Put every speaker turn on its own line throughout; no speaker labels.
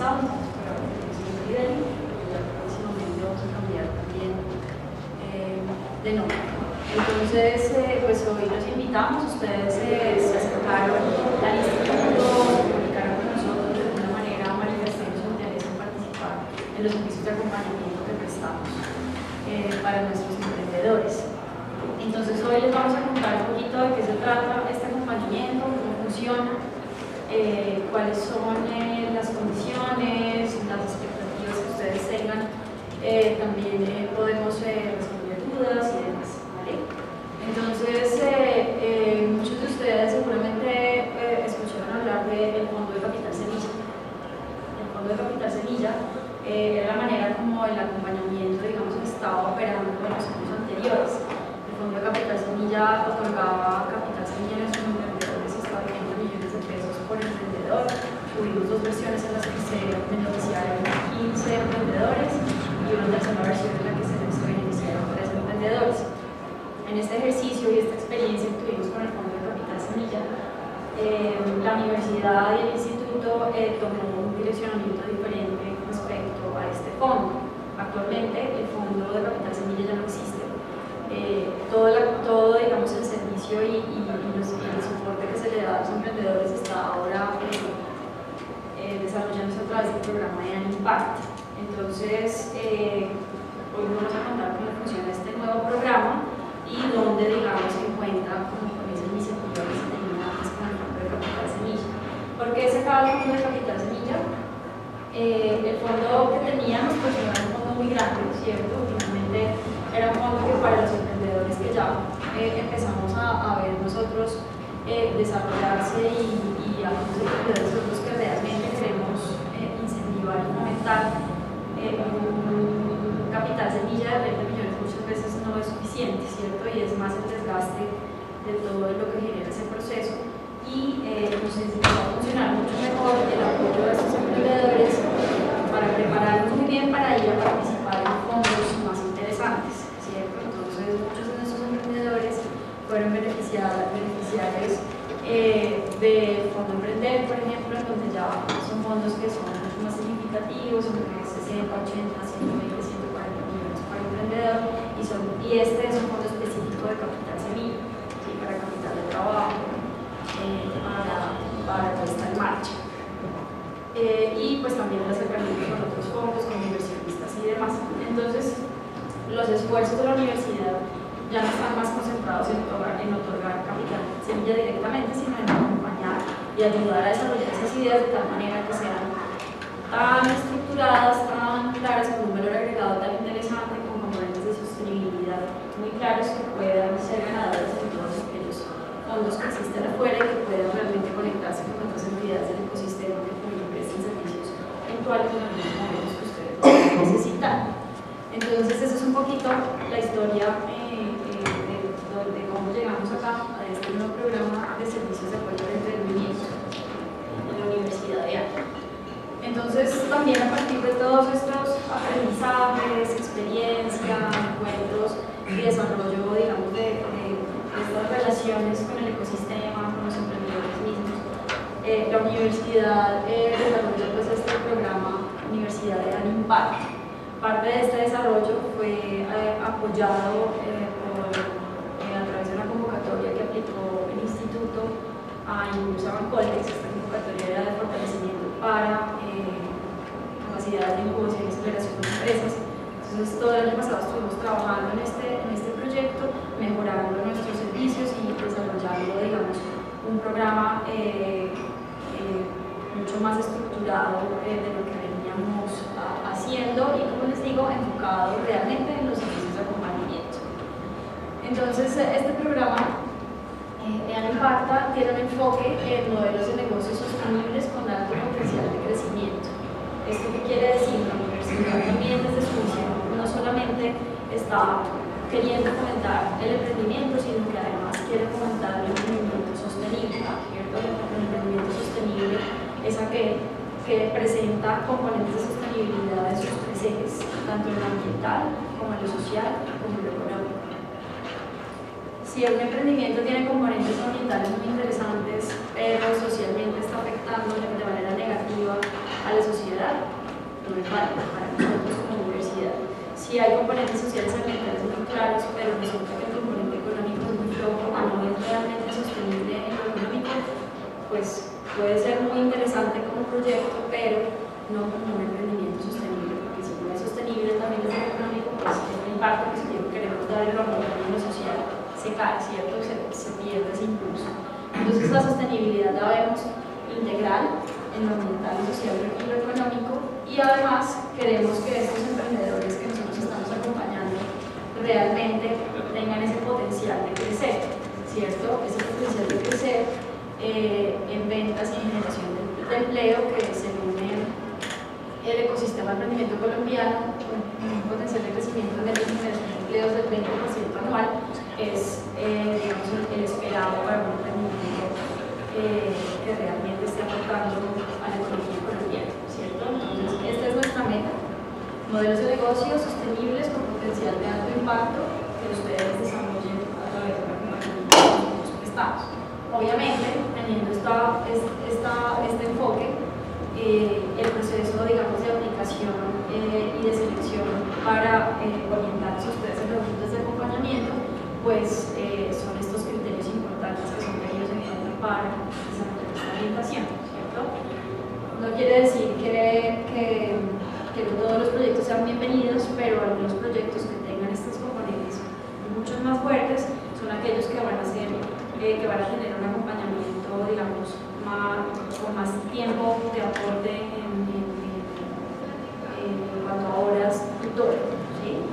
actualizado, pero es un nivel, y ya próximamente vamos a cambiar también de nombre. Entonces, pues hoy los invitamos, ustedes se acercaron al instituto, se comunicaron con nosotros de alguna manera, manifestaron su interés en participar en los servicios de acompañamiento que prestamos para nuestros emprendedores. Entonces hoy les vamos a contar un poquito de qué se trata este acompañamiento, cómo funciona, cuáles son las condiciones, las expectativas que ustedes tengan. También podemos responder dudas y demás. ¿Vale? Entonces, muchos de ustedes seguramente escucharon hablar del Fondo de Capital Semilla. El Fondo de Capital Semilla era la manera como el acompañamiento, digamos, estaba operando en los años anteriores. El Fondo de Capital Semilla otorgaba capital semilla a nuestros emprendedores hasta 20 millones de pesos por emprendedor. Tuvimos dos versiones en las que se beneficiaron 15 emprendedores y una tercera versión en la que se beneficiaron 3 emprendedores. En este ejercicio y esta experiencia que tuvimos con el Fondo de Capital Semilla, la universidad y el instituto tomó un direccionamiento diferente respecto a este fondo. Actualmente el Fondo de Capital Semilla ya no existe. Todo digamos, el servicio y el soporte que se le da a los emprendedores está ahora desarrollándose a través del programa de Impact. Entonces, hoy vamos a contar cómo funciona este nuevo programa y dónde, digamos, se encuentra con esa iniciativa que se tenía antes con el Fondo de Capital Semilla. ¿Por qué se acaba el Fondo de Capital Semilla? El fondo que teníamos pues no era un fondo muy grande, ¿cierto? Finalmente era un fondo que para los emprendedores que ya empezamos a ver nosotros desarrollarse y a los emprendedores nosotros que realmente queremos incentivar y fomentar un capital semilla de 20 millones muchas veces no es suficiente, ¿cierto? Y es más el desgaste de todo lo que genera ese proceso y nos necesitamos funcionar mucho mejor el apoyo de estos emprendedores para prepararnos muy bien para ir a participar en fondos más interesantes, ¿cierto? Entonces muchos de nuestros emprendedores fueron beneficiarios de Fondo Emprender, por ejemplo, en donde ya son fondos que son mucho más significativos, entre 60, 80, 120, 140 millones para emprendedor y este es un fondo específico de capital semilla, ¿sí? Para capital de trabajo, para puesta en marcha. Y pues también el acercamiento con otros fondos, con inversionistas y demás. Entonces, los esfuerzos de la universidad ya no están más concentrados en otorgar capital semilla directamente, sino en acompañar y ayudar a desarrollar esas ideas de tal manera que sean tan estructuradas, tan claras, con un valor agregado tan interesante, con componentes de sostenibilidad muy claros que puedan ser ganadores en todos aquellos fondos que existen afuera y que puedan realmente conectarse con otras entidades del ecosistema que también presten servicios puntuales en algunos momentos que ustedes puedan necesitar. Entonces, esa es un poquito la historia de cómo llegamos acá a este nuevo programa de servicios de apoyo al emprendimiento en la Universidad de ANCA. Entonces, también a partir de todos estos aprendizajes, experiencia, encuentros y desarrollo, digamos, de estas relaciones con el ecosistema, con los emprendedores mismos, la universidad desarrolló pues, este programa Universidad de Impact. Parte de este desarrollo fue apoyado a través de una convocatoria que aplicó el instituto a Impulsa Bancoltex. Esta convocatoria era de fortalecimiento para capacidades de incubación y aceleración de empresas. Entonces, todo el año pasado estuvimos trabajando en este proyecto, mejorando nuestros servicios y desarrollando, digamos, un programa mucho más estructurado de lo que veníamos haciendo y, como les digo, enfocado realmente en los servicios de acompañamiento. Entonces, este programa Impacta tiene un enfoque en modelos de negocios sostenibles con alto potencial de crecimiento. ¿Esto qué quiere decir? La universidad también desde su visión no solamente está queriendo fomentar el emprendimiento, sino que además quiere fomentar el emprendimiento sostenible, ¿cierto? El emprendimiento sostenible es aquel que presenta componentes de sostenibilidad en sus tres ejes, tanto en lo ambiental, como en lo social, como en lo económico. Si un emprendimiento tiene componentes ambientales muy interesantes, pero socialmente está afectando de manera negativa a la sociedad, para nosotros como universidad. Si hay componentes sociales y ambientales muy claros, pero resulta que el componente económico es muy flojo o no es realmente sostenible en lo económico, pues puede ser muy interesante como proyecto, pero no como un emprendimiento sostenible, porque si no es sostenible también desde lo económico, pues el impacto que queremos dar en lo ambiental y en lo social se cae, ¿cierto? Se pierde ese impulso. Entonces la sostenibilidad la vemos integral en lo ambiental, lo social y lo económico, y además queremos que estos emprendedores que nosotros estamos acompañando realmente tengan ese potencial de crecer, ¿cierto? Ese potencial de crecer en ventas y en generación de empleo, que según el ecosistema de emprendimiento colombiano, un potencial de crecimiento de generación de empleos del 20% anual es digamos, el esperado para un emprendimiento que realmente esté aportando a la economía colombiana, ¿cierto? Entonces, esta es nuestra meta: modelos de negocio sostenibles con potencial de alto impacto que ustedes desarrollen a través de la compañía que nosotros prestamos. Obviamente, teniendo este enfoque, el proceso, digamos, de aplicación y de selección para orientarse a ustedes en los puntos de acompañamiento, pues son estos criterios importantes que son tenidos en cuenta para desarrollar esta orientación, ¿cierto? No quiere decir que no todos los proyectos sean bienvenidos, pero algunos proyectos que tengan estos componentes mucho más fuertes son aquellos que van a tener un acompañamiento, digamos, con más tiempo de aporte en cuanto a horas tutor, ¿sí?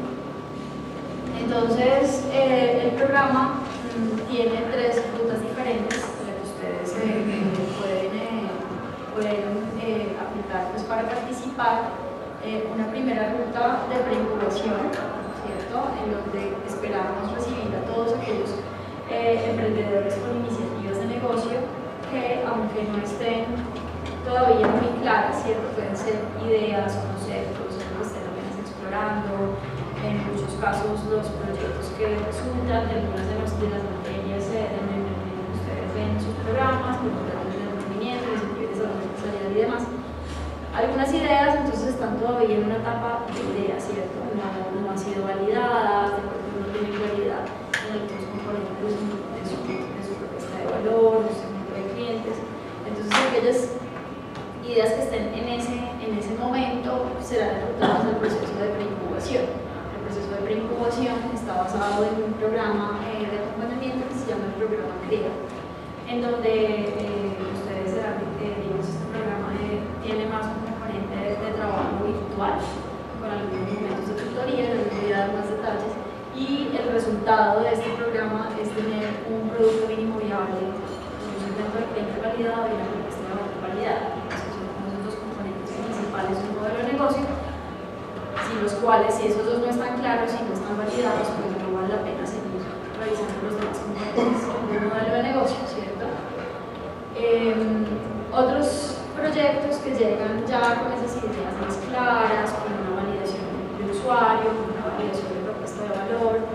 Entonces, el programa tiene 3 rutas diferentes que ustedes pueden aplicar pues, para participar. Una primera ruta de preincubación, ¿cierto? En donde esperamos recibir a todos aquellos emprendedores con iniciativas de negocio que, aunque no estén todavía muy claras, ¿cierto? Pueden ser ideas, conceptos que estén apenas explorando. En muchos casos, los proyectos que resultan de algunas de las materias de emprendimiento que ustedes ven en sus programas, culturas de emprendimiento, iniciativas de especialidad y demás. Algunas ideas entonces están todavía en una etapa de idea, ¿cierto? No han sido validadas, de pronto no tienen claridad en algunos componentes de su propuesta de valor, de su segmento de clientes. Entonces, aquellas ideas que estén en ese momento serán enrutadas al proceso de preincubación. El proceso de preincubación está basado en un programa de acompañamiento que se llama el programa CREA, en donde ustedes serán, digamos, este programa tiene más un componente de trabajo virtual, con algunos momentos de tutoría, les voy a dar más detalles, y el resultado de este programa es tener un producto mínimo viable, con un segmento de cliente validado y una propuesta de valor validada. Esos son los dos componentes principales de un modelo de negocio, si esos dos no están claros y no están validados, pues no vale la pena seguir revisando los demás componentes del modelo de negocio, ¿cierto? Otros proyectos que llegan ya con esas ideas más claras, con una validación de usuario, con una validación de propuesta de valor,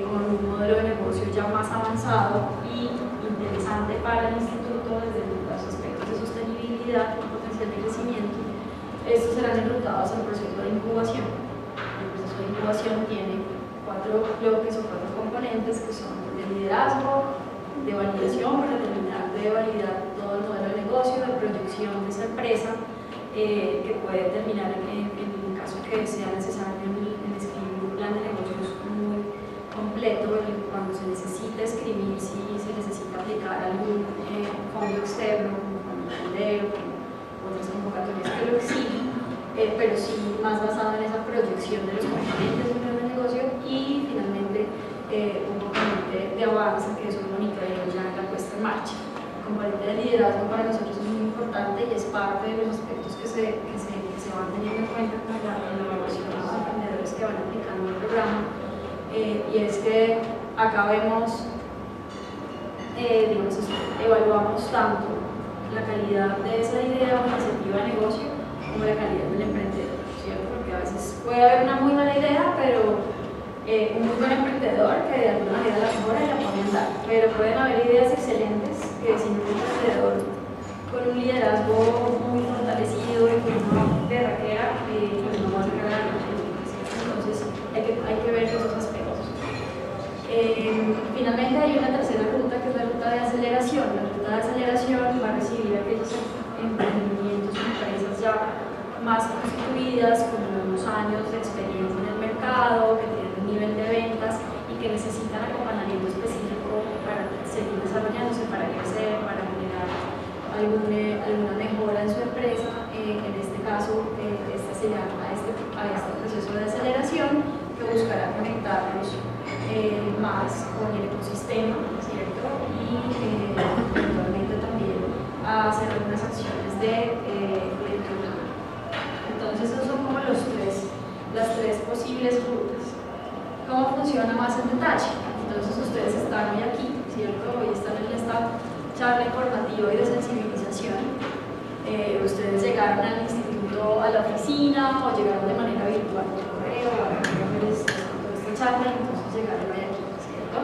con un modelo de negocio ya más avanzado y interesante para el instituto desde los aspectos de sostenibilidad y potencial de crecimiento. Estos serán enrutados al proceso de incubación. El proceso de incubación tiene 4 bloques o 4 componentes que son de liderazgo, de validación para terminar de validar todo el modelo de negocio, de proyección de esa empresa, que puede terminar en el caso que sea necesario en escribir un plan de negocios muy completo, cuando se necesita escribir si se necesita aplicar algún fondo externo, como fondo bandero, otras convocatorias que lo exigen, pero sí más basado en esa proyección de los componentes del plan de negocio, y finalmente un componente de avance que es un monitoreo ya en la puesta en marcha. El componente de liderazgo para nosotros es muy importante y es parte de los aspectos que se van teniendo en cuenta en la evaluación de los emprendedores que van aplicando el programa, y es que acá vemos, digamos, evaluamos tanto la calidad de esa idea o iniciativa de negocio como la calidad del emprendedor, ¿cierto? Porque a veces puede haber una muy buena idea, pero un muy buen emprendedor que de alguna manera la mejora y la pone a andar, pero pueden haber ideas excelentes que sin un emprendedor con un liderazgo muy fortalecido y con una berraquera más constituidas, con unos años de experiencia en el mercado, que tienen un nivel de ventas y que necesitan acompañamiento específico para seguir desarrollándose, para crecer, para generar alguna mejora en su empresa. En este caso, esta se llama a este proceso de aceleración, que buscará conectarlos más con el ecosistema, ¿cierto? Y eventualmente también a hacer algunas acciones de lectura. Entonces, esos son como las tres posibles rutas. ¿Cómo funciona más en detalle? Entonces, ustedes están hoy aquí, ¿cierto? Hoy están en esta charla informativa y de sensibilización. Ustedes llegaron al instituto, a la oficina, o llegaron de manera virtual por correo, o a esta charla, y entonces llegaron hoy aquí, ¿cierto?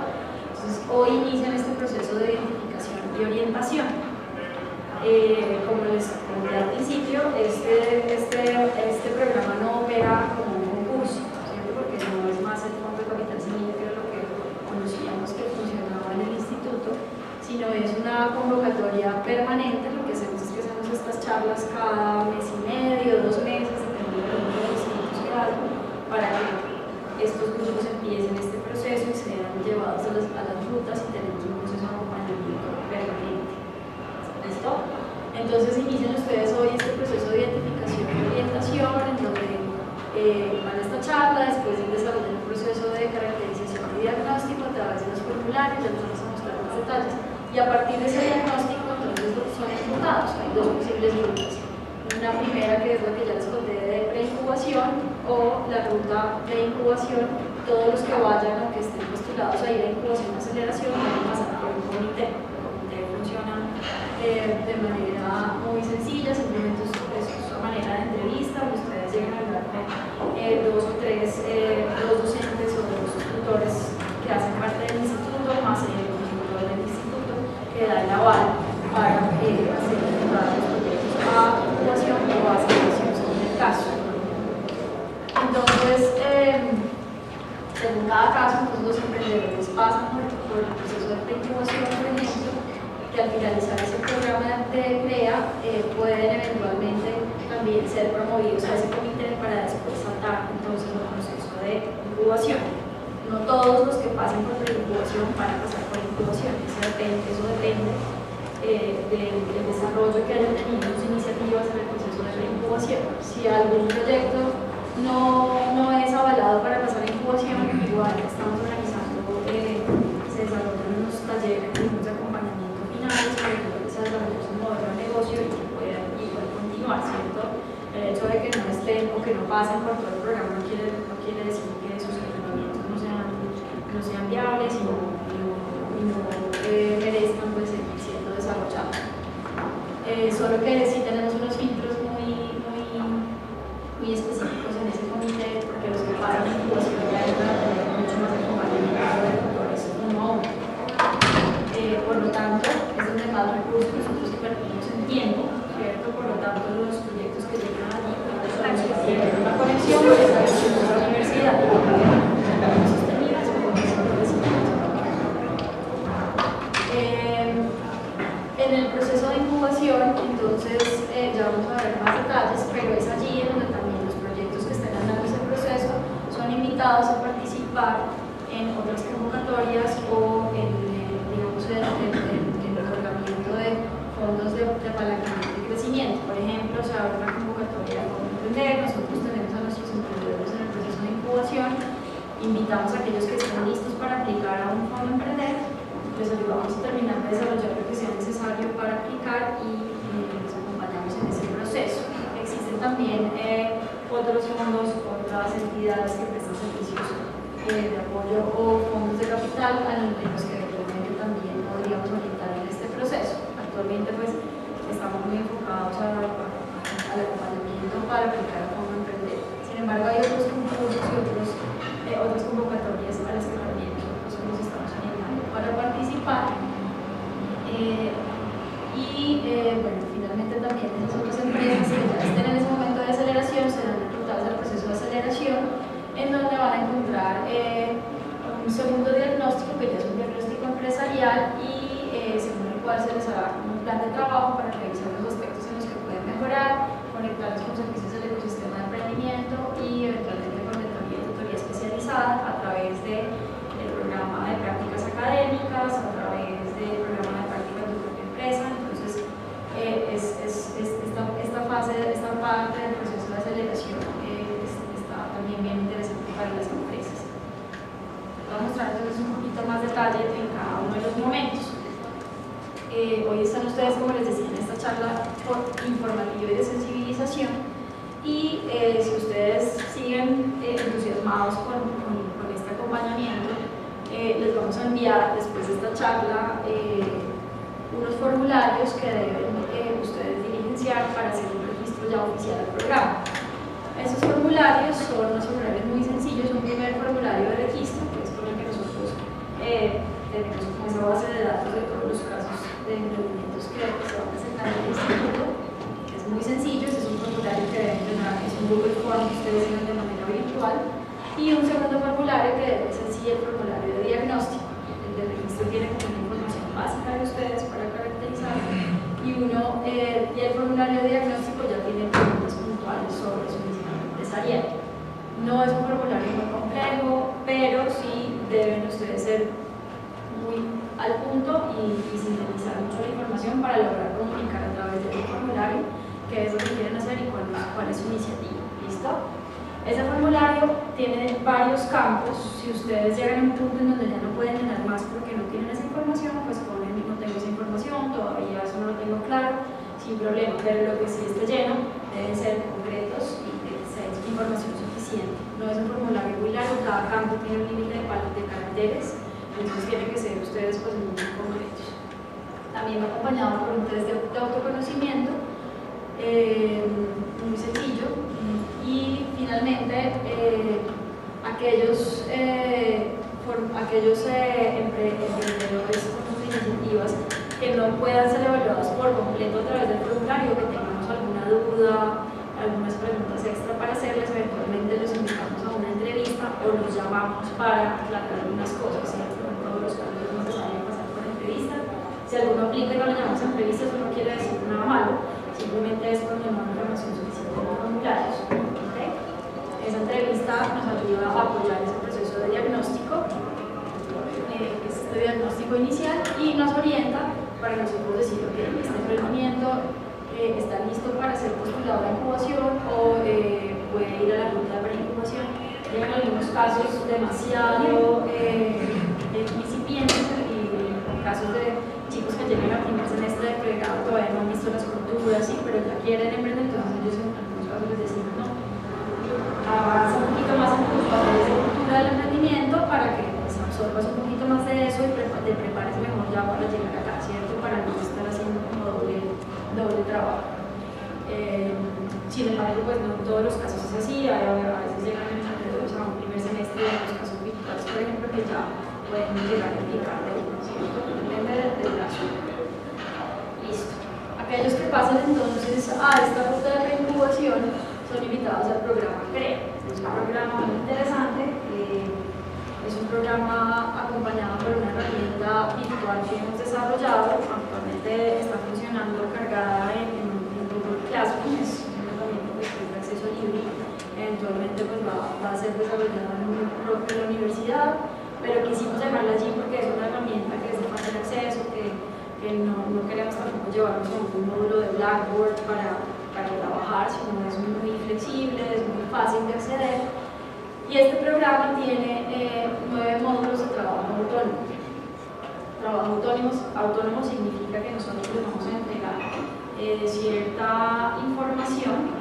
Entonces, hoy inician este proceso de identificación y orientación. Como les comenté al principio, este programa no opera como un concurso, ¿cierto? Porque no es más el Fondo de Capital Semilla, que era lo que conocíamos que funcionaba en el instituto, sino es una convocatoria permanente. Lo que hacemos es que hacemos estas charlas cada mes y medio, 2 meses, dependiendo del número de institutos que haya, para que estos grupos empiecen este proceso y sean llevados a las rutas y tenemos un proceso de acompañamiento permanente. ¿Listo? Entonces inician ustedes hoy este proceso de identificación y orientación, en donde van a esta charla, después de desarrollar un proceso de caracterización y diagnóstico a través de los formularios. Ya les vamos a mostrar más detalles, y a partir de ese diagnóstico entonces son imputados. Hay 2 posibles rutas: una primera, que es la que ya les conté, de preincubación, o la ruta de incubación. Todos los que vayan o que estén postulados a ir a incubación y aceleración van a pasar por un comité. El comité funciona de manera muy sencilla, simplemente es una manera de entrevista, donde ustedes llegan a hablar con 2 o 3 docentes o 2 tutores que hacen parte del instituto, más el tutor del instituto, que da el aval para hacer los proyectos a incubación o a aceleración, según el caso. Entonces, según cada caso, los emprendedores pasan por el proceso de preincubación, por ejemplo, que al finalizar ese programa de CREA pueden eventualmente también ser promovidos a ese comité para después saltar entonces el proceso de incubación. No todos los que pasen por preincubación van a pasar por incubación, eso depende del desarrollo que hayan tenido sus iniciativas en el proceso de preincubación. Si algún proyecto no es avalado para pasar a incubación, igual estamos organizando, se desarrollan unos talleres de acompañamiento finales para que se desarrolle un modelo de negocio y que puedan igual continuar, ¿cierto? El hecho de que no estén o que no pasen por todo el programa no quiere decir que sus emprendimientos no sean viables y no merezcan pues seguir siendo desarrollados. Solo que sí tenemos unos filtros muy específicos en ese comité, porque los que pasan en incubación ya van a tener mucho más acompañamiento de tutores uno a uno. Por lo tanto, es donde más recursos nosotros invertimos en tiempo, ¿cierto? Por lo tanto, los proyectos que llegan allí son los que tienen una conexión con esa visión de la universidad, sostenidas o con en el proceso de incubación, entonces ya vamos a ver más detalles, pero es allí en donde también los proyectos que estén andando ese proceso son invitados a participar en otras convocatorias o en el otorgamiento de fondos de apalancamiento y crecimiento. Por ejemplo, se abre una convocatoria de Cómo Emprender. Nosotros tenemos a nuestros emprendedores en el proceso de incubación, invitamos a aquellos que estén listos para aplicar a un fondo emprender, les ayudamos a terminar de desarrollar lo que sea necesario para aplicar y les acompañamos en ese proceso. Existen también otros fondos, otras entidades que prestan servicios de apoyo o fondos de capital a los que eventualmente también podríamos orientar en este proceso. Actualmente pues estamos muy enfocados al acompañamiento para aplicar a fondo emprender. Sin embargo, hay otros concursos y otras convocatorias a las que también nosotros nos estamos orientando para participar. Bueno, finalmente también esas otras empresas que ya estén en ese momento de aceleración serán reclutadas al proceso de aceleración, en donde van a encontrar un segundo diagnóstico, que ya es un diagnóstico empresarial, y según el cual se les hará un plan de trabajo para revisar los aspectos en los que pueden mejorar, conectarlos con servicios de avanzada a través del programa de prácticas académicas, a través del programa de prácticas de tu propia empresa. Entonces, esta parte del proceso de aceleración está también bien interesante para las empresas. Voy a mostrar entonces un poquito más detalle en cada uno de los momentos. Hoy están ustedes, como les decía, en esta charla informativa y de sensibilización, y si ustedes siguen entusiasmados con este acompañamiento, les vamos a enviar después de esta charla unos formularios que deben ustedes diligenciar para hacer un registro ya oficial del programa. Esos formularios son unos formularios muy sencillos. Un primer formulario de registro, que es con el que nosotros tenemos como esa base de datos de todos los casos de emprendimientos que se van a presentar en el instituto. Es muy sencillo, es un formulario que deben llenar, es un Google Form que ustedes llenan de manera virtual. Y un segundo formulario que debe ser sí el formulario de diagnóstico. El de registro tiene como una información básica de ustedes para caracterizar, y el formulario de diagnóstico ya tiene preguntas puntuales sobre su misión empresarial. No es un formulario muy complejo, pero sí deben ustedes ser muy al punto y sintetizar mucho la información para lograr comunicar a través del formulario qué es lo que quieren hacer y cuál es su iniciativa. ¿Listo? Ese formulario tiene varios campos. Si ustedes llegan a un punto en donde ya no pueden llenar más porque no tienen esa información, pues ponen no tengo esa información, todavía eso no lo tengo claro, sin problema, pero lo que sí esté lleno deben ser concretos y que sea información suficiente. No es un formulario muy largo, cada campo tiene un límite de caracteres, entonces tienen que ser ustedes pues muy concretos. También acompañado por un test de autoconocimiento, muy sencillo. Y finalmente, aquellos emprendedores con sus iniciativas que no puedan ser evaluados por completo a través del formulario, que tengamos alguna duda, algunas preguntas extra para hacerles, eventualmente los invitamos a una entrevista o los llamamos para aclarar algunas cosas. ¿Cierto? En todos los casos es necesario pasar por entrevista. Si alguno aplica y no lo llamamos a entrevista, eso no quiere decir nada malo, simplemente es cuando no hay información suficiente en los formularios. Esa entrevista nos ayuda a apoyar ese proceso de diagnóstico, que es este diagnóstico inicial, y nos orienta para nosotros decir, ok, este emprendimiento está listo para ser postulado a incubación o puede ir a la ruta de preincubación. En algunos casos demasiado incipientes, y en casos de chicos que llegan al primer semestre de pregrado todavía no han visto las culturas, sí, pero ya quieren emprender, entonces ellos en algunos casos les decimos no. Avanza un poquito más en tus papeles de cultura del emprendimiento para que pues, absorbas un poquito más de eso y te prepares mejor ya para llegar acá, ¿cierto? Para no estar haciendo como doble trabajo. Sin embargo, pues no en todos los casos es así. A veces llegan emprendedores a un primer semestre, en los casos virtuales, por ejemplo, que ya pueden llegar a implicar de uno, ¿cierto? Depende del caso. Listo. Aquellos que pasen entonces a esta ruta de preincubación son invitados al programa CREA. Es un programa muy interesante, es un programa acompañado por una herramienta virtual que hemos desarrollado. Actualmente está funcionando cargada en Google Classroom, es una herramienta que es de acceso libre. Eventualmente pues, va a ser desarrollada en la universidad, pero quisimos llamarla allí porque es una herramienta que es de fácil acceso, que no queremos tampoco llevarnos a un módulo de Blackboard para trabajar, sino es muy flexible, es muy fácil de acceder. Y este programa tiene 9 módulos de trabajo autónomo. Trabajo autónomo significa que nosotros les vamos a entregar cierta información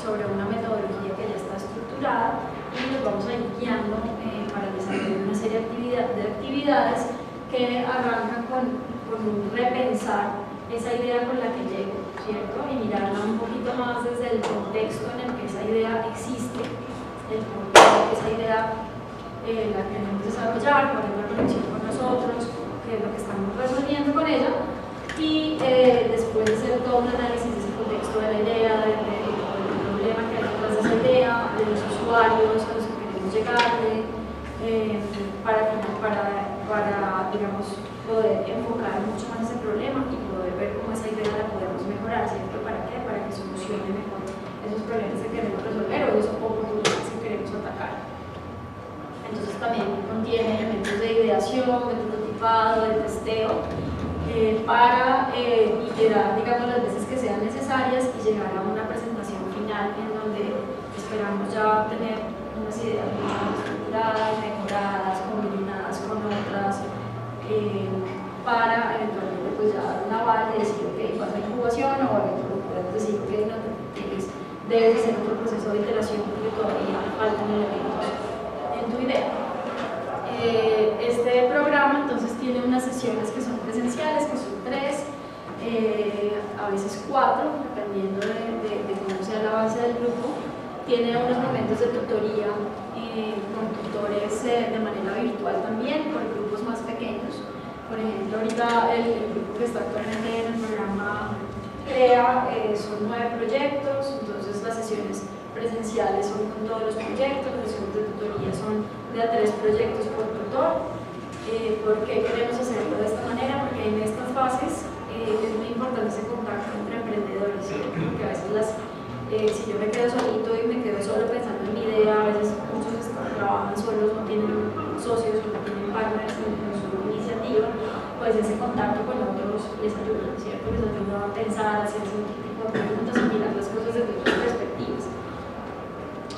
sobre una metodología que ya está estructurada y los vamos a ir guiando para desarrollar una serie de actividades que arrancan con un repensar esa idea con la que llego, ¿cierto? Y mirarla un poquito más desde el contexto en el que esa idea existe, el por qué esa idea la queremos desarrollar, cuál es la conexión con nosotros, qué es lo que estamos resolviendo con ella, y después de hacer todo un análisis de ese contexto de la idea, del problema que hay detrás de esa idea, de los usuarios a los que queremos llegarle, para digamos, poder enfocar mucho más ese problema y poder ver cómo esa idea la podemos mejorar, ¿cierto? ¿Para qué? Para que solucione mejor esos problemas que queremos resolver o esas oportunidades que queremos atacar. también contiene elementos de ideación, de prototipado, de testeo, para iterar, digamos, las veces que sean necesarias y llegar a una presentación final en donde esperamos ya tener unas ideas más estructuradas, mejoradas, combinadas con otras, para eventualmente pues ya dar un aval y decir, ok, pasa a incubación, o eventualmente decir, ok, no debes hacer otro proceso de iteración porque todavía faltan elementos en tu idea. Este programa entonces tiene unas sesiones que son presenciales, que son 3, a veces 4, dependiendo de cómo sea el avance del grupo. Tiene unos momentos de tutoría con tutores de manera virtual también, por grupos más pequeños. Por ejemplo, ahorita el grupo que está actualmente en el programa CREA son 9 proyectos, entonces las sesiones presenciales son con todos los proyectos, las sesiones de tutoría son de a 3 proyectos por tutor. ¿Por qué queremos hacerlo de esta manera? Porque en estas fases es muy importante ese contacto entre emprendedores, ¿sí? Porque a veces si yo me quedo solito y me quedo solo pensando en mi idea, a veces muchos trabajan solos, no tienen socios, no tienen partners en su iniciativa, pues ese contacto con otros les ayuda, ¿cierto? Les ayuda a pensar, a hacerse un tipo de preguntas y mirar las cosas desde otras perspectivas.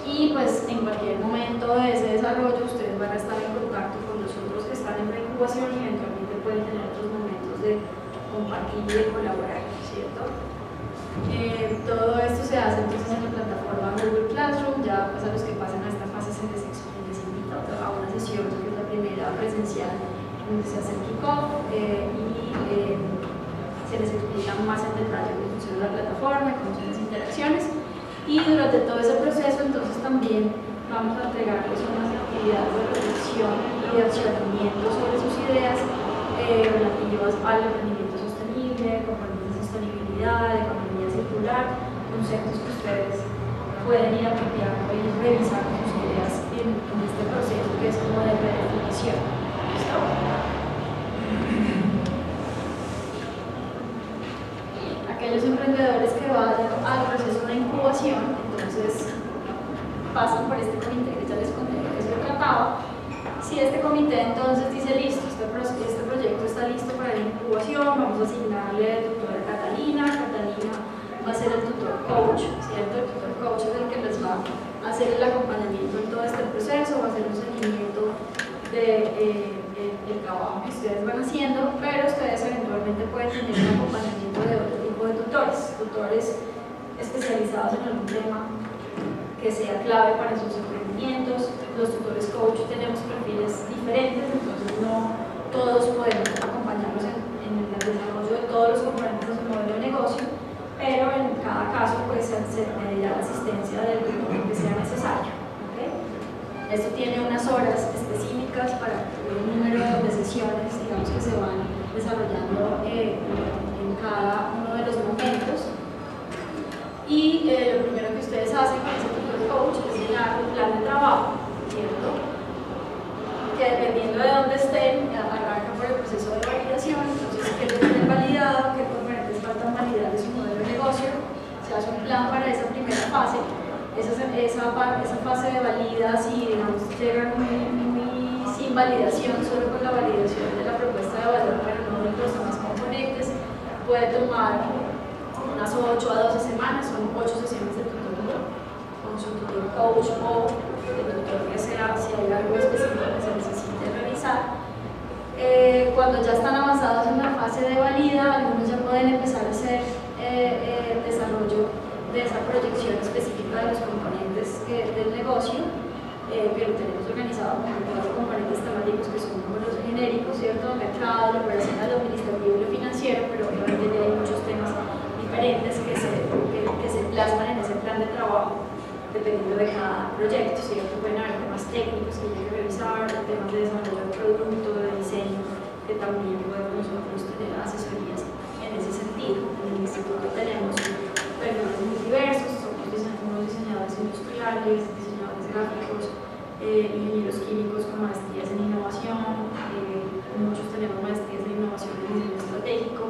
Y pues en cualquier momento de ese desarrollo ustedes van a estar en contacto con los otros que están en preincubación y eventualmente pueden tener otros momentos de compartir y de colaborar, ¿cierto? Todo esto se hace entonces en la plataforma Google Classroom. Ya pues a los que pasen a esta fase se les invita a una sesión que es la primera presencial donde se hace el kickoff y se les explica más en detalle cómo funciona la plataforma y cómo son las interacciones. Y durante todo ese proceso entonces también vamos a entregarles unas actividades de reflexión y de accionamiento sobre sus ideas relativas al emprendimiento sostenible, componentes de sostenibilidad, de economía circular, conceptos que ustedes pueden ir apropiando y revisar sus ideas en este proceso que es como de redefinición. ¿Listo? Aquellos emprendedores que vayan al proceso de incubación, entonces pasan por este comité que ya les conté de qué se trataba. Si este comité entonces dice listo, este proyecto está listo para la incubación, vamos a asignarle al tutor a Catalina va a ser el tutor coach, ¿cierto? El tutor coach es el que les va a hacer el acompañamiento en todo este proceso, va a hacer un seguimiento del trabajo que ustedes van haciendo, pero ustedes eventualmente pueden tener un acompañamiento de otro tipo de tutores especializados en algún tema que sea clave para sus emprendimientos. Los tutores coach tenemos perfiles diferentes, entonces no todos podemos acompañarlos en el desarrollo de todos los componentes de su modelo de negocio, pero en cada caso pues, se pedirá la asistencia del tutor que sea necesario. ¿Okay? Esto tiene unas horas específicas para un número de sesiones, digamos, que se van desarrollando en cada uno de los momentos. Y lo primero que ustedes hacen con ese tutor coach es llenar un plan de trabajo, ¿cierto? Que dependiendo de dónde estén, arranca por el proceso de validación. Entonces, ¿qué les tienen validado? ¿Qué componentes faltan validar de su modelo de negocio? Se hace un plan para esa primera fase. Esa fase de valida, si digamos llega muy sin validación, solo con la validación de la propuesta de valor, pero no de los demás componentes, puede tomar unas 8 a 12 semanas, son 8 sesiones de tutoría con su tutor coach o el tutor que sea, si hay algo específico que se necesite revisar. Cuando ya están avanzados en la fase de valida, algunos ya pueden empezar a hacer desarrollo de esa proyección específica de los componentes del negocio, que lo tenemos organizado como 4 componentes temáticos que son como los genéricos, ¿cierto? El mercado, lo operacional, lo administrativo y lo financiero, pero obviamente hay muchos temas diferentes que se plasman en ese plan de trabajo dependiendo de cada proyecto, ¿cierto? Pueden haber temas técnicos que hay que revisar, temas de desarrollo de producto, de diseño, que también podemos nosotros tener asesorías en ese sentido. En el instituto tenemos perfiles muy diversos, somos diseñadores industriales, diseñadores gráficos, ingenieros químicos con maestrías en innovación, muchos tenemos maestrías en innovación en diseño estratégico,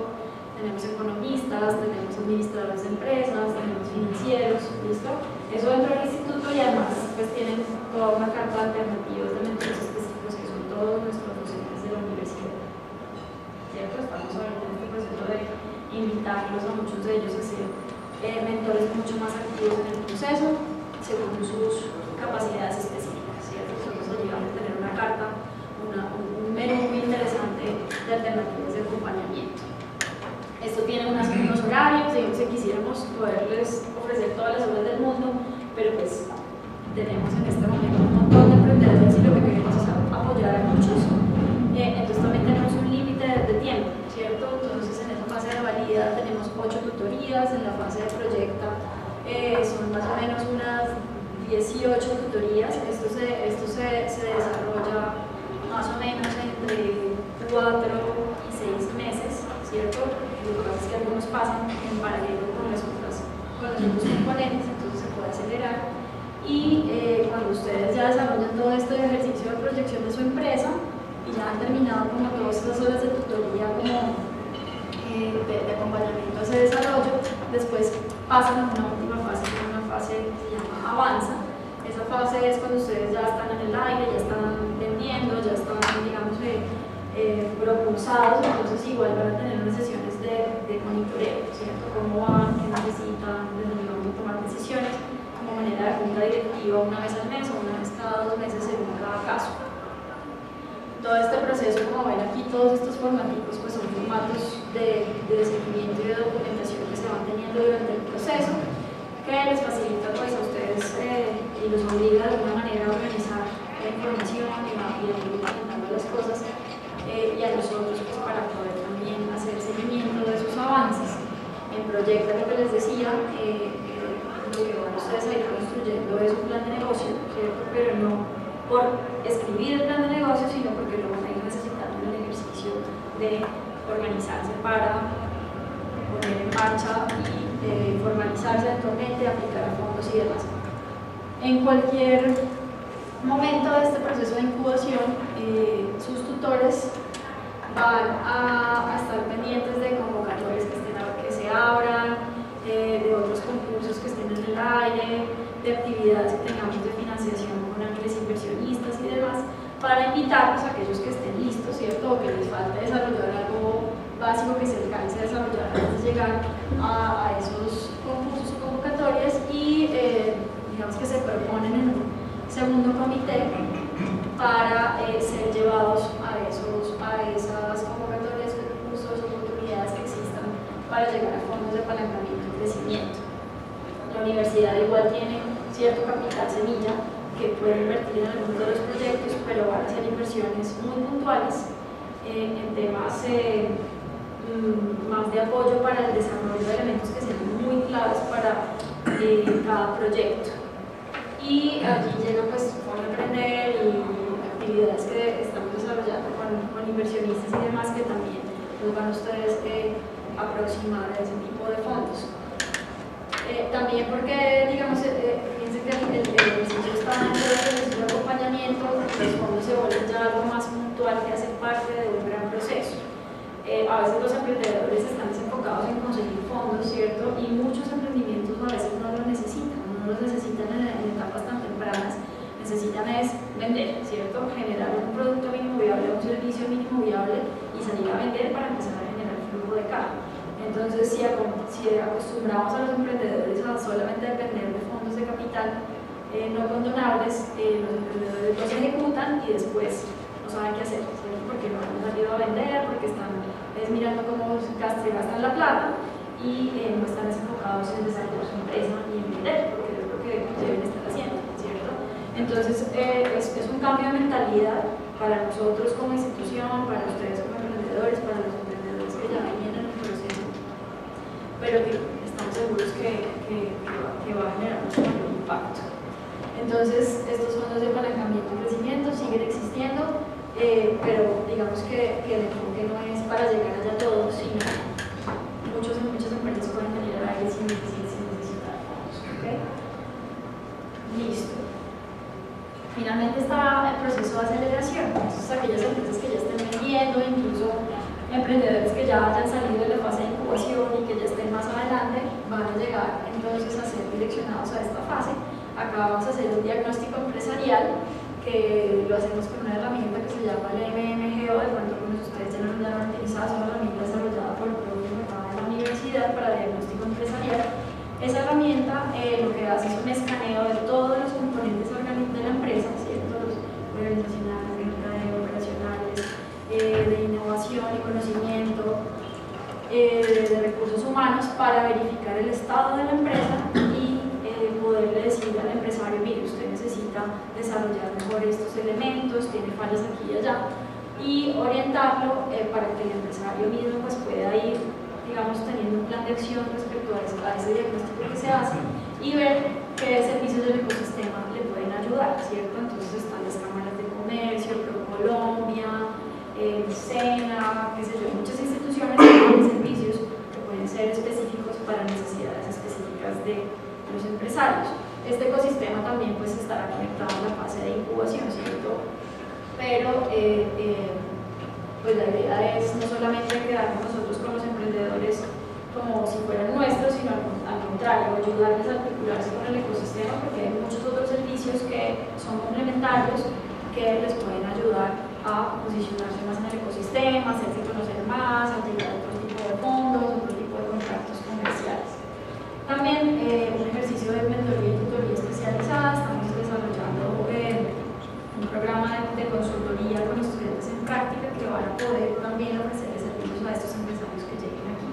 tenemos economistas, tenemos administradores de empresas, tenemos financieros, ¿listo? Eso dentro del instituto y además pues tienen toda una carta de alternativas de mentores específicos todos nuestros docentes de la universidad. ¿Cierto? Estamos ahorita en este proceso de invitarlos a muchos de ellos a ser mentores mucho más activos en el proceso, según sus capacidades específicas, ¿cierto? Nosotros allí vamos a tener una carta, un menú muy interesante de alternativas de acompañamiento. Esto tiene unos horarios, digamos que quisiéramos poderles ofrecer todas las horas del mundo, pero pues tenemos en este momento un montón de emprendedores y lo que queremos es apoyar a muchos. Entonces también tenemos un límite de tiempo, ¿cierto? Entonces en esa fase de valida tenemos 8 tutorías, en la fase de proyecta son más o menos unas 18 tutorías. Esto se desarrolla más o menos entre 4 y 6 meses, ¿cierto? Lo que pasa es que algunos pasan en paralelo con los otros componentes, entonces se puede acelerar. Y cuando ustedes ya desarrollan todo este ejercicio de proyección de su empresa y ya han terminado como todas estas horas de tutoría como de acompañamiento a ese desarrollo, después pasan a una última fase, que es una fase que se llama avanza. Esa fase es cuando ustedes ya están en el aire, ya están vendiendo, ya están, digamos, propulsados, entonces igual van a tener unas sesiones de monitoreo, ¿cierto? Cómo van, qué necesitan, desde dónde vamos a tomar decisiones, como manera de junta directiva una vez al mes o una vez cada 2 meses según cada caso. Todo este proceso, como ven aquí, todos estos formativos pues son formatos de seguimiento y de documentación que se van teniendo durante el proceso, que les facilita pues a ustedes y los obliga de alguna manera a organizar la información y a ir documentando las cosas, y a nosotros pues para poder también hacer seguimiento de sus avances. En Proyecta, lo que les decía, lo que van ustedes a ir construyendo es un plan de negocio, ¿cierto? Pero no por escribir el plan de negocio, sino porque lo van a ir necesitando en el ejercicio de organizarse para poner en marcha y formalizarse actualmente, aplicar a fondos y demás. En cualquier momento de este proceso de incubación, sus tutores van a estar pendientes de convocatorias que se abran, de otros concursos que estén en el aire, de actividades que tengamos de financiación con ángeles inversionistas y demás, para invitarlos a aquellos que estén listos, ¿cierto? O que les falte desarrollar algo básico que se alcance a desarrollar antes de llegar a esos concursos o convocatorias y digamos que se proponen en un segundo comité para ser llevados a esas convocatorias, concursos, oportunidades que existan para llegar a fondos de apalancamiento y crecimiento. La universidad igual tiene cierto capital semilla que puede invertir en algunos de los proyectos, pero van a ser inversiones muy puntuales en temas más de apoyo para el desarrollo de elementos que sean muy claves para cada proyecto. Y allí llega pues Fondo Emprender y actividades que estamos desarrollando con inversionistas y demás que también los van ustedes aproximar a ese tipo de fondos. También porque, digamos, piensen que el ejercicio está dentro del ejercicio de acompañamiento, los fondos se vuelven ya algo más puntual que hace parte de un gran proceso. A veces los emprendedores están desenfocados en conseguir fondos, ¿cierto? Y muchos emprendimientos a veces no los necesitan, en etapas tan tempranas, necesitan es vender, ¿cierto? Generar un producto mínimo viable, un servicio mínimo viable y salir a vender para empezar a generar flujo de caja. Entonces, si acostumbramos a los emprendedores a solamente depender de fondos de capital no condonables, los emprendedores los ejecutan y después no saben qué hacer, ¿cierto? Porque no han salido a vender, porque están mirando cómo se gastan la plata y no están enfocados en desarrollar su empresa y en vender, porque es lo que deben estar haciendo, ¿cierto? Entonces, es un cambio de mentalidad para nosotros como institución, para ustedes como emprendedores, para los emprendedores que ya vienen en el proceso, pero que estamos seguros que va a generar mucho mayor impacto. Entonces, estos fondos de apalancamiento y crecimiento siguen existiendo, pero digamos que el enfoque no es para llegar allá todos, sino muchas empresas pueden venir a aire sin necesitar fondos. ¿Okay? Listo. Finalmente está el proceso de aceleración. Entonces, aquellas empresas que ya estén vendiendo, incluso emprendedores que ya hayan salido de la fase de incubación y que ya estén más adelante, van a llegar entonces a ser direccionados a esta fase. Acá vamos a hacer un diagnóstico empresarial que lo hacemos con una herramienta que se llama el MMGO, de pronto algunos de ustedes ya lo han utilizado, es una herramienta desarrollada por el propio mercado de la universidad para diagnóstico empresarial. Esa herramienta lo que hace es un escaneo de todos los componentes de la empresa, ¿cierto? Los organizacionales, de mercadeo, operacionales, de innovación y conocimiento, de recursos humanos, para verificar el estado de la empresa y poderle decir al empresario: mire, usted necesita desarrollar mejor estos elementos, tiene fallas aquí y allá, y orientarlo para que el empresario mismo pues pueda ir, digamos, teniendo un plan de acción respecto a ese diagnóstico que se hace y ver qué servicios del ecosistema le pueden ayudar, ¿cierto? Entonces están las cámaras de comercio, ProColombia, SENA, qué sé yo, muchas instituciones que tienen servicios que pueden ser específicos para necesidades específicas de los empresarios. Este ecosistema también pues estará conectado a la fase de incubación, ¿cierto? Pero pues la idea es no solamente quedarnos nosotros con los emprendedores como si fueran nuestros, sino al contrario, ayudarles a articularse con el ecosistema, porque hay muchos otros servicios que son complementarios que les pueden ayudar a posicionarse más en el ecosistema, hacerse conocer más, a llegar a otro tipo de fondos, otro tipo de contactos comerciales. También un ejercicio de mentoría y tutoría especializada. Estamos desarrollando un programa de consultoría con estudiantes en práctica que van a poder también ofrecerles servicios a estos empresarios que lleguen aquí.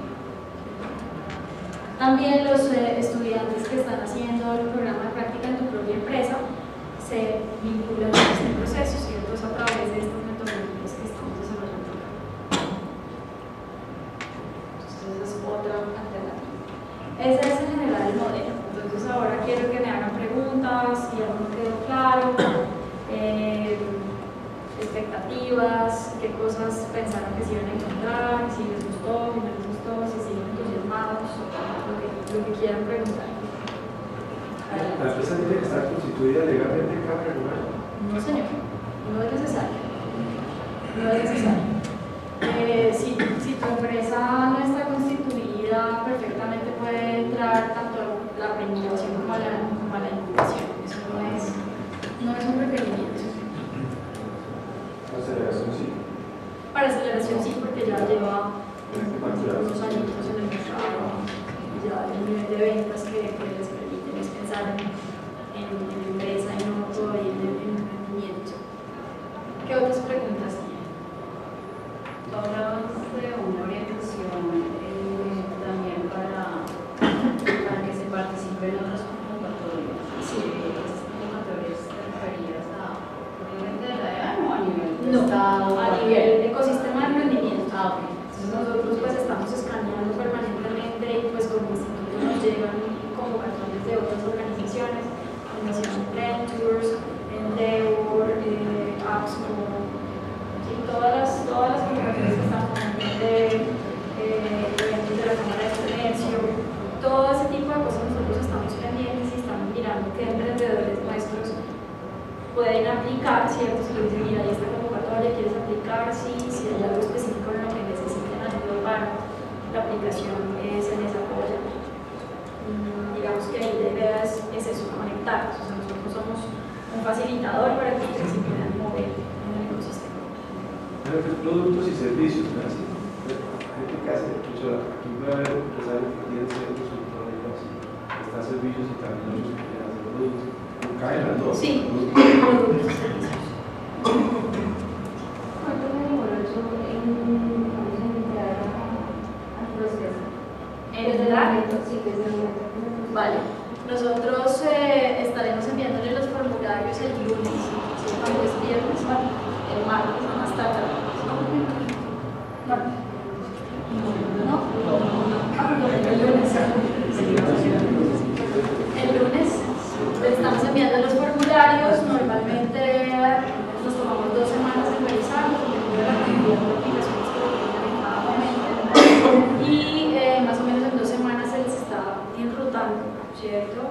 También los estudiantes que están haciendo el programa de práctica en tu propia empresa se vinculan a este proceso, ¿cierto? Es a través de estas metodologías que estamos desarrollando acá. Entonces es otra alternativa. Ese es en general el modelo. Entonces ahora quiero que me hagan preguntas, si algo no quedó claro, expectativas, qué cosas pensaron que se iban a encontrar, si les gustó, si no les gustó, si siguen entusiasmados, lo que quieran preguntar.
¿La empresa tiene que estar constituida legalmente en cada lugar?
No, señor, no es necesario. No es necesario. Si tu empresa no está constituida, perfectamente puede entrar tanto a la pre-incubación como a la incubación. Eso no es un requerimiento.
Aceleración sí.
Para aceleración sí, porque ya lleva unos añitos en el mercado, ya el nivel de ventas que les permiten es pensar en empresa y no todavía en emprendimiento. ¿Qué otras preguntas tienen?
Hablabas de una orientación también para que se participe en otras convocatorias.
Sí.
¿Esas convocatorias te referías a nivel de la EAN o a nivel de
No,
Estado?
a nivel ecosistema de emprendimiento.
Ok.
Entonces nosotros pues estamos escaneando permanentemente y pues como instituto nos llegan convocatorias de otras organizaciones, Fundación Ventures, Endeavor, APSCO, ¿sí? todas las convocatorias que están de eventos de la Cámara de Comercio, todo ese tipo de cosas nosotros estamos pendientes y estamos mirando qué emprendedores nuestros pueden aplicar, ¿cierto? Si le dicen, mira, hay esta convocatoria, ¿quieres aplicar? Sí, si hay algo específico en lo que necesiten ayuda para la aplicación, se les apoya. Digamos que ahí la idea es eso, conectarnos. O sea, nosotros somos un facilitador para que ustedes se puedan mover en el ecosistema.
Productos y servicios, ¿no? Así, gente que hace, aquí puede haber empresarios que quieren ser consultores, están servicios y también otros que quieren hacer productos. Caen las dos.
Sí, productos y servicios.
¿Cuánto me demoró eso en entrar al proceso?
¿En edad?
Sí, desde el momento que me puse.
Vale. Nosotros estaremos enviándole los formularios el lunes, ¿sí? Cuando es viernes, bueno, el martes a más tarde. ¿No? El lunes. El lunes le estamos enviando los formularios. Normalmente nos tomamos 2 semanas en revisarlos, dependiendo de la cantidad de aplicaciones que tengan en cada momento. Y más o menos en 2 semanas se les está enrutando, ¿cierto?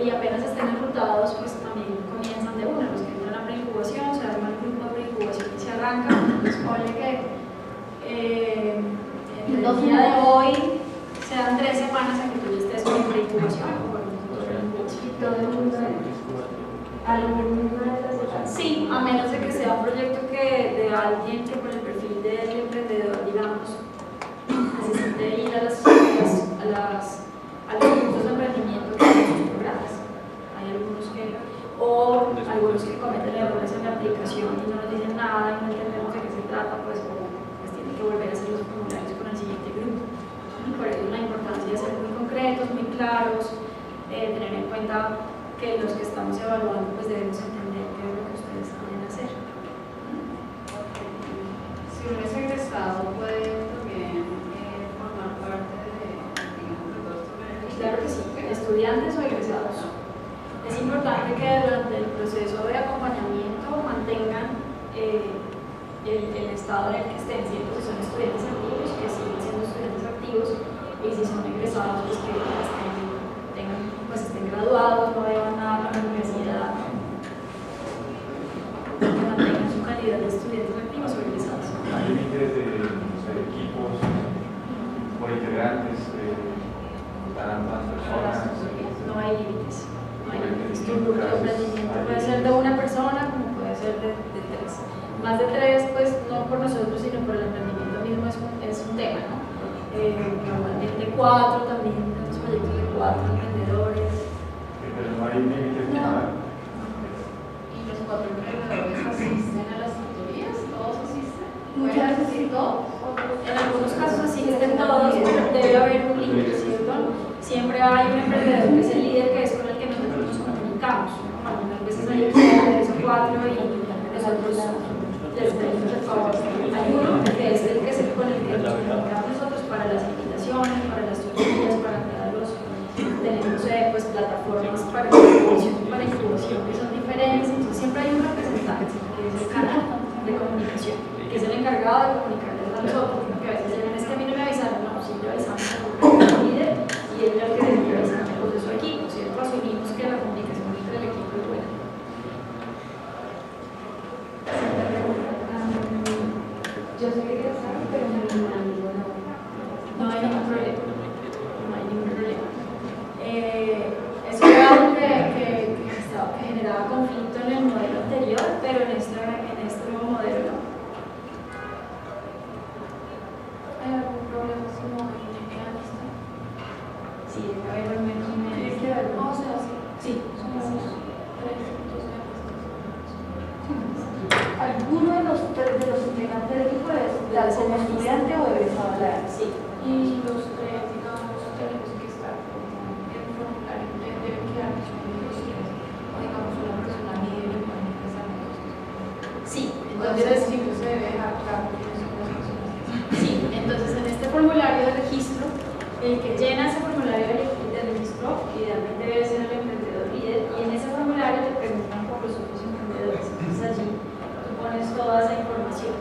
Y apenas estén enrutados, pues también comienzan de una. Los que entran a preincubación, se arma el grupo de preincubación y se arranca. Pues ponle que en el día de hoy sean 3 semanas en que tú ya estés con preincubación o con nosotros en el
Todo el mundo alguna de las etapas.
Sí, a menos de que sea un proyecto de alguien que con el perfil del emprendedor, digamos, necesite ir a los cursos de emprendimiento que son sus programas. Hay algunos que cometen errores en la aplicación y no nos dicen nada y no entendemos de qué se trata, pues tienen que volver a hacer los formularios con el siguiente grupo. Y por eso la importancia de ser muy concretos, muy claros, tener en cuenta que los que estamos evaluando pues debemos entender qué es lo que ustedes quieren hacer.
Si uno es egresado, puede también formar parte de, digamos, de todos estos beneficios.
Claro que sí, estudiantes o egresados. Es importante que durante el proceso de acompañamiento mantengan el estado en el que estén, si son estudiantes activos, que sigan siendo estudiantes activos, y si son egresados, pues que estén graduados, no deban nada a la universidad, que mantengan su calidad de estudiantes activos o egresados.
Hay límites de equipos por integrantes, tantas personas.
No hay límites. No hay límites. Tu grupo de emprendimiento puede ser de una persona como puede ser de tres. Más de tres, pues no por nosotros, sino por el emprendimiento mismo es un tema, ¿no? Normalmente 4 también, tenemos proyectos de 4 emprendedores.
Pero no hay límites de nada.
¿Y los 4 emprendedores asisten a las tutorías? ¿Todos asisten?
Muchas
¿Pueden
veces
asistir todos?
En algunos casos asisten todos, pero debe haber un límite, ¿cierto? Siempre hay un emprendedor que es el líder, que es con el que nosotros nos comunicamos, ¿no? Algunas veces hay 3 o 4 y nosotros les pedimos el favor. Hay uno que es el que es con el que nos comunicamos nosotros para las invitaciones, para las tutorías, para crearlos. Tenemos pues plataformas para incubación que son diferentes, entonces siempre hay un representante que es el canal de comunicación, que es el encargado de comunicarles a nosotros, porque a veces llegan, es que a mí no me avisaron, no, sí le avisamos al líder y él es el que debe avisar de su equipo, ¿cierto? Asumimos que la comunicación entre el equipo es buena.
Yo sé que quieres saber, pero mi amigo no.
No hay ningún problema. No hay ningún problema. Eso era algo que generaba conflicto en el modelo anterior, pero en este nuevo modelo no. ¿Hay algún problema si no hay una lista? Sí, debe haber al menos una lista. Tiene que haber, o sea, sí, somos 3 puntos de
¿Alguno de los integrantes del equipo es como estudiante o egresado?
Sí.
Y los 3, digamos, tenemos que estar en un formulario, deben quedar disponibles, o digamos, una persona líder y pueden empezar negocios.
Sí,
Entonces, siempre se debe dejar claro quiénes son las personas que están.
sí, entonces en este formulario de registro, el que llena ese formulario de registro idealmente debe ser el emprendedor líder, y en ese formulario te preguntan por los otros emprendedores. Entonces allí tú pones toda esa información.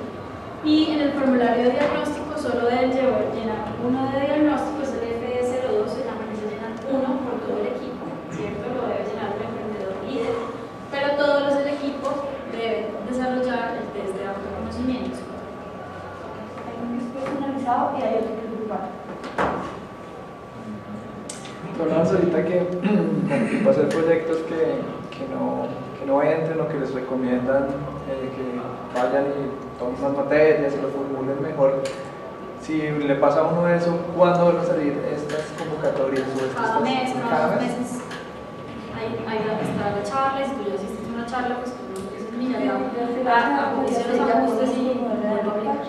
Y en el formulario de diagnóstico solo deben llenar uno de diagnóstico, es el FS02, se llama, que se llenan uno por todo el equipo, ¿cierto? Lo debe llenar el emprendedor líder, pero todos los del equipo deben desarrollar el test de autoconocimiento.
Hay uno que es personalizado y hay otro que es grupal.
Hablamos ahorita que va a ser proyectos que no entren o que les recomiendan que vayan y tomen más materias y lo formulen mejor. Si le pasa a uno eso, ¿cuándo van a salir estas convocatorias?
Cada mes,
cada
dos
mes.
meses. Está la charla, y si tú ya hiciste una charla, pues tú dices, mira, ya acudiste los ajustes y vuelvo a aplicar.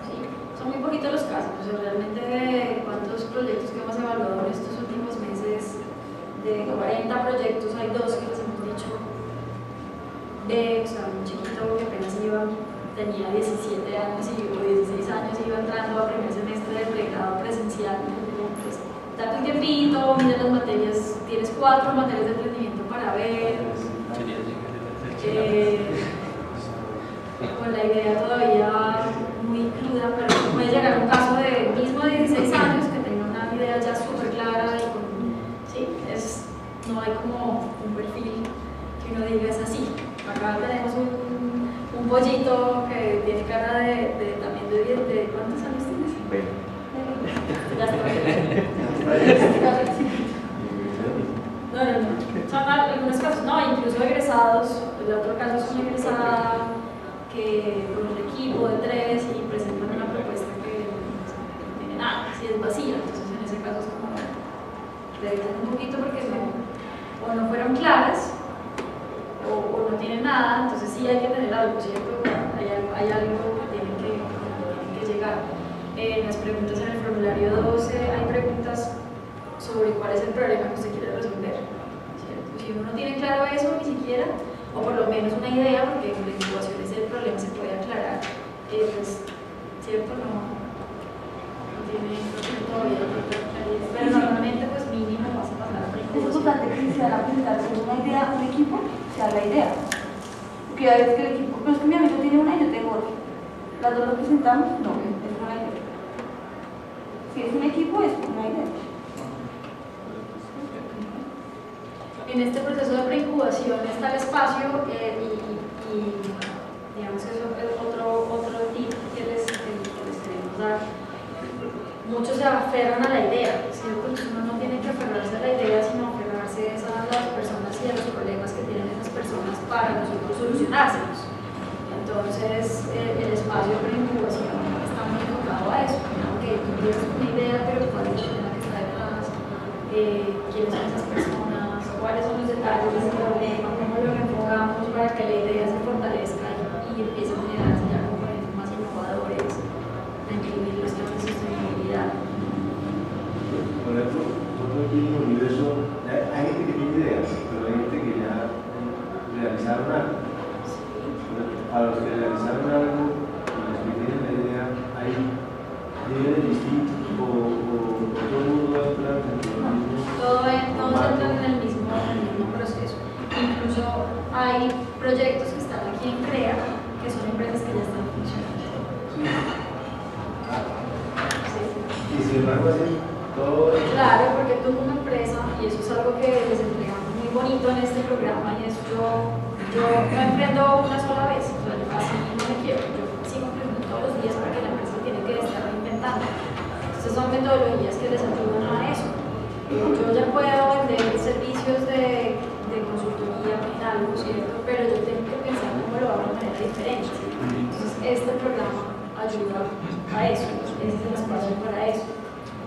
Sí, son muy poquitos los casos, o sea, realmente cuántos proyectos que hemos evaluado en estos últimos meses, de 40 proyectos, hay 2 que les hemos dicho, o sea, un chiquito que apenas tenía 17 años o 16 años, iba entrando a primer semestre de pregrado presencial, pues, date un tiempito, mira las materias, tienes 4 materias de emprendimiento para ver, con la idea todavía muy cruda, pero puede llegar un caso de mismo de 16 años que tenga una idea ya súper clara y con, sí, no hay como un perfil que uno diga es así. Acá tenemos un pollito que tiene cara también de ¿cuántos años tienes?
20.
Ya está. No. Son algunos casos, no, No, incluso egresados, el otro caso es una egresada que con un equipo de 3 y presentan una propuesta que no tiene nada, si es vacía, entonces en ese caso es como revisan un poquito porque o no fueron claras o no tienen nada, entonces sí hay que tener algo, ¿cierto? Hay algo que tiene que llegar. En las preguntas en el formulario 12 hay preguntas sobre cuál es el problema que usted quiere resolver, ¿cierto? Si uno no tiene claro eso, ni siquiera, o por lo menos una idea, porque en la incubación ese problema se puede aclarar, pues, ¿cierto? No tiene todavía claridad, pero normalmente pues mínimo vas a pasar a
Es
preguntas.
importante que se van a presentar con una idea, un equipo, sea la idea. Porque a veces que el equipo, pero es que mi amigo tiene una y yo tengo otra. Las dos lo presentamos, no, es una idea. Si es un equipo, es una idea.
En este proceso de preincubación está el espacio y digamos que eso es otro tip que les queremos dar. Muchos se aferran a la idea, ¿cierto? Uno no tiene que aferrarse a la idea, sino aferrarse a las personas y a los problemas que tienen esas personas para nosotros solucionárselos. Entonces, el espacio de preincubación está muy enfocado a eso. Aunque tú tienes una idea, pero cuál es el problema que está detrás, quiénes son esas personas, cuáles son los detalles del problema, cómo lo enfocamos para que la idea se fortalezca y empiece a generarse ya componentes más innovadores, a incluir los temas de sostenibilidad.
Por ejemplo, nosotros aquí en el universo, hay gente que tiene ideas, pero hay gente que ya realizaron algo. Para los que realizaron algo y los que tienen la idea, hay niveles distintos o todo el mundo va a entrar en el mismo.
Todos entran en el mismo proceso. Incluso hay proyectos que están aquí en CREA, que son empresas que ya están funcionando.
Sí.
Sí.
Y sin embargo, así todo.
Claro, porque tú como empresa, y eso es algo que les entregamos muy bonito en este programa, y es yo no emprendo una sola vez, o sea, así no me quiero, yo sigo emprendiendo todos los días porque la empresa tiene que estar reinventando. Estas son metodologías que les ayudan a eso. Yo ya puedo vender servicios de consultoría en algo, ¿cierto? Pero yo tengo que pensar cómo lo hago de manera diferente. Entonces, este programa ayuda a eso, este es el espacio para eso,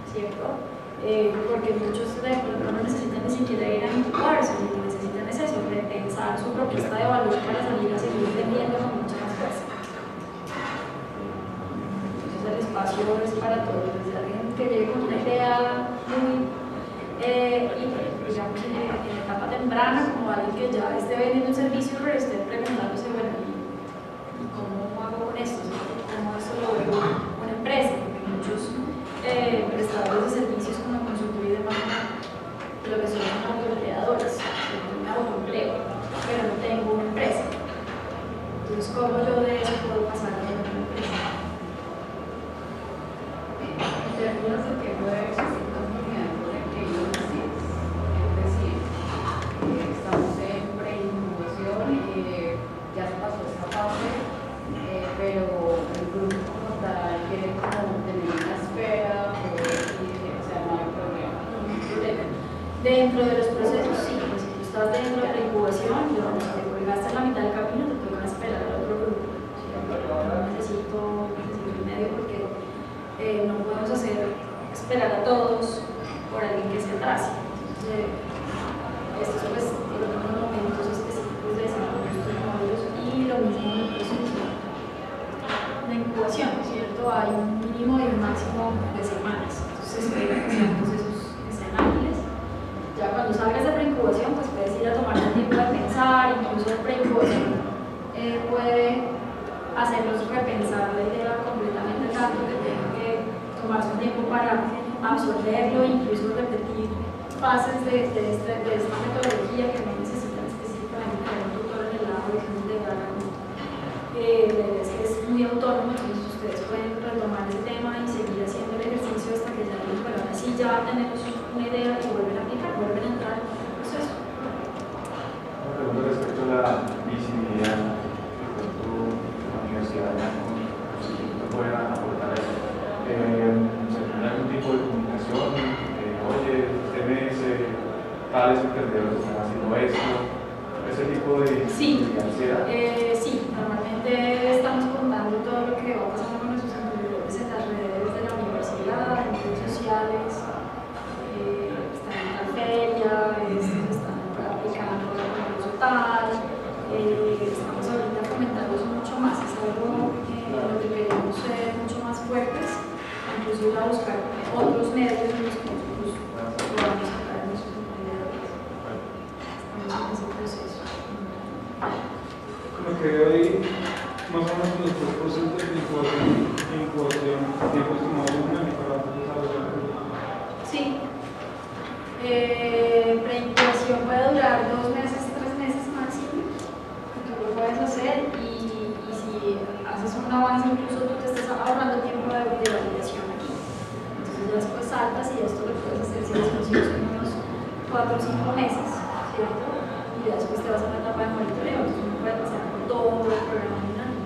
¿cierto? Porque muchos de pronto no necesitan ni siquiera ir a incubarse, lo que necesitan es eso, repensar su propuesta de valor para salir a seguir vendiendo con mucha más fuerza. Entonces el espacio es para todos, desde alguien que llegue con una idea muy, digamos, en etapa temprana, como alguien que ya esté vendiendo un servicio, pero esté preguntándose, bueno, ¿y cómo hago con esto? ¿Cómo esto lo veo una empresa? Porque muchos prestadores de servicios como consultoría y demás, lo que son autoempleadores, yo me autoempleo, pero no tengo una empresa. Entonces, ¿cómo yo de eso puedo pasar a tener una empresa?
En términos de que puede existir conformidad con el que ellos deciden, es decir, estamos en preincubación, ya se pasó esta fase, pero el grupo como tal quiere como tener una espera, o sea, no hay problema.
Dentro de los procesos, sí, pues si tú estás dentro de la incubación, te colgaste en la mitad del camino, te toca esperar al otro grupo. ¿Sí? Yo necesito un medio porque no podemos esperar a todos por alguien que se atrase. Entonces, estos pues tienen unos momentos específicos de desarrollo de estos módulos y lo mismo en el proceso de incubación, ¿cierto? Hay un mínimo y un máximo de semanas. Entonces, espera que sean procesos que sean ágiles. Ya cuando salgas de preincubación, pues puedes ir a tomar el tiempo de pensar, incluso el preincubación puede hacerlos repensar la idea completamente tanto que tengan que tomarse un tiempo para absorberlo, incluso repetir fases de esta metodología que no necesitan específicamente tener un tutor en el lado y de la idea es que es muy autónomo, entonces ustedes pueden retomar el tema y seguir haciendo el ejercicio hasta que ya digan, bueno, ahora sí ya tenemos una idea y vuelven a aplicar, vuelven a entrar en el proceso.
Una pregunta respecto a la visibilidad que la universidad ya con el instituto puede aportar a eso. ¿Se tendrá algún tipo de comunicación? Oye, este mes tales emprendedores están haciendo esto, ese tipo de
Sí.
ansiedad?
Sí, normalmente estamos contando todo lo que va pasando con nuestros emprendedores en las redes de la universidad, en redes sociales, están en tal feria, están aplicando algún curso tal, estamos ahorita fomentando eso mucho más, es algo en lo que queremos ser mucho más fuertes, incluso ir a buscar otros medios en los que nosotros podamos sacar a nuestros emprendedores. Estamos en ese proceso.
Lo que veo ahí, más o menos los propósitos de incubación, tiempos como una para desarrollar.
Sí. Preincubación puede durar 2 meses, 3 meses máximo. Tú lo puedes hacer y si haces un avance, incluso tú te estás ahorrando tiempo de validación aquí. Entonces ya después saltas y esto lo puedes hacer si los consigues en unos 4 o 5 meses, ¿cierto? Y ya después te vas a una etapa de monitoreo. Entonces uno puede pasar por todo el programa de un año.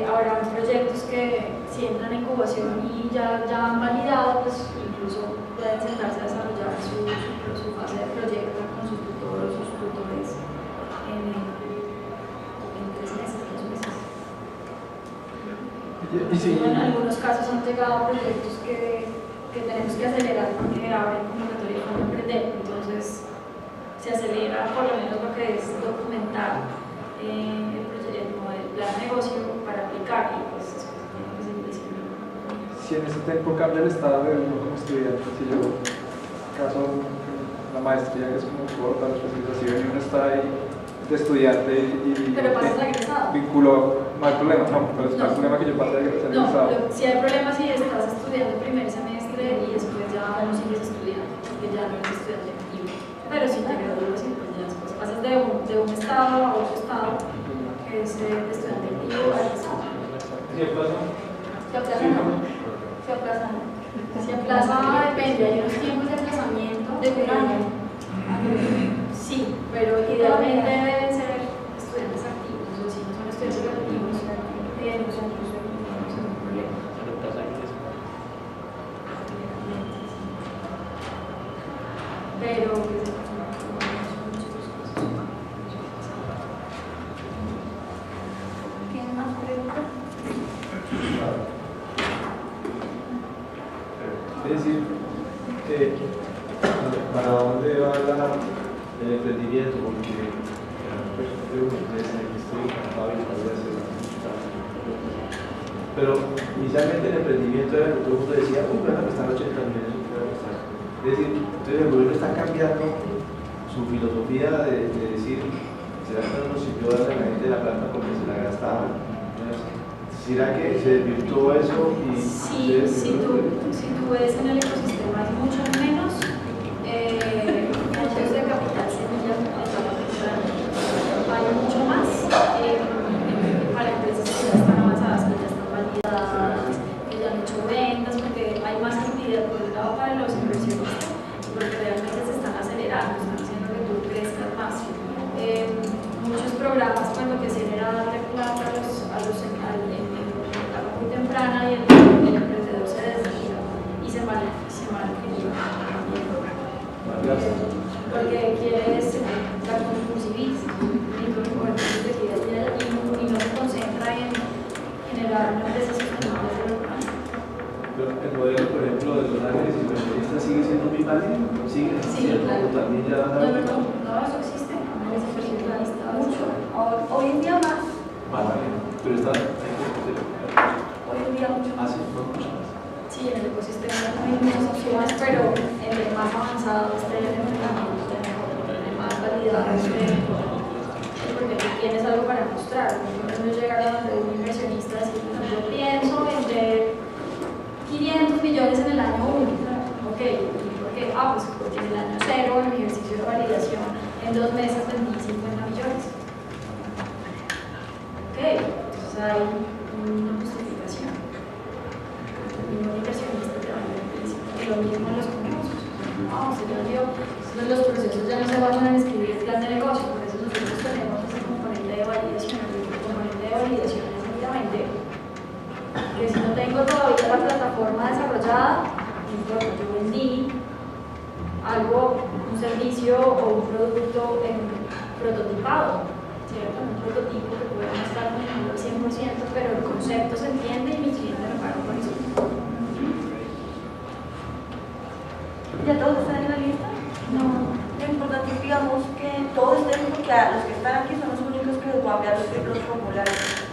Habrá proyectos que si entran en incubación y ya han validado, pues incluso pueden sentarse a desarrollar su fase de proyecto con sus tutores en 3 meses, 2 meses.
Y si,
En algunos casos han llegado proyectos que tenemos que acelerar porque abren convocatoria para emprender, entonces se acelera por lo menos lo que es documentar el plan de negocio para aplicar y pues después tiene que seguir diciendo.
si en ese tiempo cambia el estado de uno como estudiante, si yo caso la maestría que es como corta, la especialización y uno está ahí de estudiante y
Pero pasas a egresado.
vinculó, no hay problema, no, pero es
No.
el problema que yo pase a egresado.
Si hay problemas si estás estudiando primer semestre y después ya no sigues estudiando, porque ya no eres estudiante activo. Pero si te gradúas y pues ya después pasas de un estado a otro estado, que es de estudiante activo a egresado.
¿Sí pasa?
Se aplaza, no. Se aplaza, no.
Si aplaza, depende, hay unos tiempos de aplazamiento.
De un año.
Sí, pero idealmente deben ser estudiantes activos, o si no son estudiantes activos, nosotros no tenemos ningún problema. Pero pues, son muchas cosas.
¿Tienen más preguntas?
Es decir, ¿para dónde va el emprendimiento? Porque pues, yo estoy encantado y lo voy a hacer. Pero inicialmente el emprendimiento era lo que todo el mundo decía, bueno, que están 80 millones, es decir, entonces el gobierno está cambiando su filosofía de decir, ¿será que no nos sirvió darle a la gente la plata porque se la gastaba? ¿Será que se desvirtuó eso? Y
Sí, si tú ves en el ecosistema hay mucho menos fondos de capital semilla hay mucho más para empresas que ya están avanzadas, que ya están validadas, que ya han hecho ventas, porque hay más actividad por el lado para los inversionistas, porque realmente se están acelerando, están haciendo que tú crezcas más. Muchos programas cuando que se era darle plata a en etapa muy temprana y el emprendedor se desvía y se malcria también. Porque quieres la concursivismo y no se concentra en generar una empresa sustentable de lo económico.
Pero el modelo, por ejemplo, de los ángeles inversionistas sigue siendo muy válido, sigue existiendo,
claro.
también ya
No, eso existe, ángeles inversionistas mucho.
Hoy en día más.
pero está
Hoy en día mucho más.
así, no mucho más.
Sí, en el ecosistema hay muchas opciones, pero entre más avanzado esté el enfrentamiento, entre más validado esté, porque tú tienes algo para mostrar. No llegar a donde un inversionista y decir, yo pienso vender 500 millones en el año 1. Ok, ¿por qué? Pues porque en el año 0, en mi ejercicio de validación, en 2 meses vendí 50 millones. Ok, entonces hay una justificación. Ningún inversionista te va a decir que lo mismo en los concursos. No, se lo dio. Entonces los procesos ya no se basan en escribir el plan de negocio, por eso nosotros tenemos ese componente de validación. El componente de validación es únicamente que si no tengo todavía la plataforma desarrollada, no importa, yo vendí a servicio o un producto prototipado, ¿cierto? Un prototipo que puede no estar manejando al 100%, pero el concepto se entiende y mi cliente me paga por eso.
¿Ya todos están en la lista?
No.
Lo importante es, digamos, que todos estén, porque los que están aquí son los únicos que les voy a enviar los formularios.